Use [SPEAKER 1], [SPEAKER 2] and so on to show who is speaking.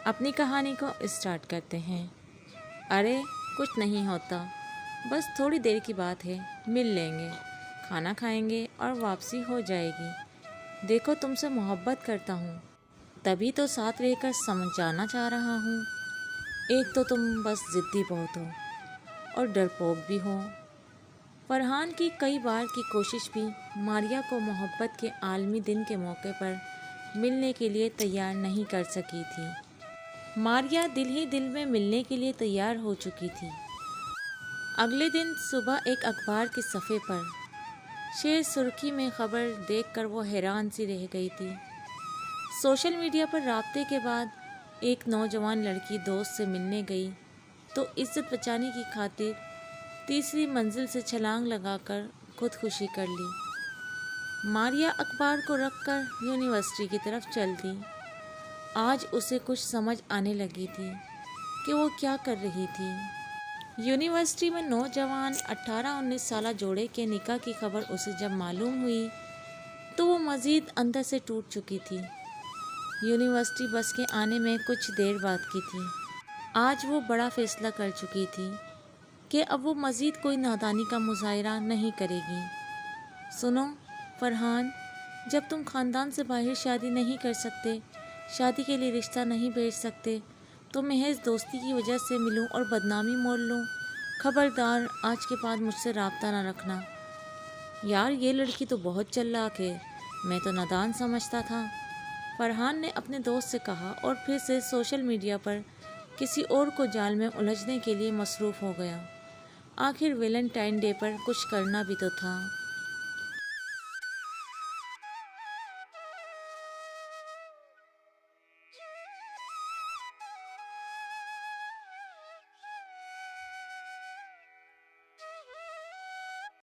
[SPEAKER 1] اپنی کہانی کو اسٹارٹ کرتے ہیں۔ ارے کچھ نہیں ہوتا، بس تھوڑی دیر کی بات ہے، مل لیں گے، کھانا کھائیں گے اور واپسی ہو جائے گی۔ دیکھو تم سے محبت کرتا ہوں، تبھی تو ساتھ رہ کر سمجھانا چاہ رہا ہوں۔ ایک تو تم بس ضدی بہت ہو اور ڈرپوک بھی ہو۔ فرحان کی کئی بار کی کوشش بھی ماریہ کو محبت کے عالمی دن کے موقع پر ملنے کے لیے تیار نہیں کر سکی تھی۔ ماریہ دل ہی دل میں ملنے کے لیے تیار ہو چکی تھی۔ اگلے دن صبح ایک اخبار کے صفحے پر شیر سرخی میں خبر دیکھ کر وہ حیران سی رہ گئی تھی۔ سوشل میڈیا پر رابطے کے بعد ایک نوجوان لڑکی دوست سے ملنے گئی تو عزت بچانے کی خاطر تیسری منزل سے چھلانگ لگا کر خودکشی کر لی۔ ماریہ اخبار کو رکھ کر یونیورسٹی کی طرف چل دی۔ آج اسے کچھ سمجھ آنے لگی تھی کہ وہ کیا کر رہی تھی۔ یونیورسٹی میں نوجوان 18-19 سالہ جوڑے کے نکاح کی خبر اسے جب معلوم ہوئی تو وہ مزید اندر سے ٹوٹ چکی تھی۔ یونیورسٹی بس کے آنے میں کچھ دیر بعد کی تھی۔ آج وہ بڑا فیصلہ کر چکی تھی کہ اب وہ مزید کوئی نادانی کا مظاہرہ نہیں کرے گی۔ سنو فرحان، جب تم خاندان سے باہر شادی نہیں کر سکتے، شادی کے لیے رشتہ نہیں بھیج سکتے، تو محض دوستی کی وجہ سے ملوں اور بدنامی مول لوں؟ خبردار آج کے بعد مجھ سے رابطہ نہ رکھنا۔ یار یہ لڑکی تو بہت چالاک ہے، میں تو نادان سمجھتا تھا، فرحان نے اپنے دوست سے کہا اور پھر سے سوشل میڈیا پر کسی اور کو جال میں الجھنے کے لیے مصروف ہو گیا۔ آخر ویلنٹائن ڈے پر کچھ کرنا بھی تو تھا۔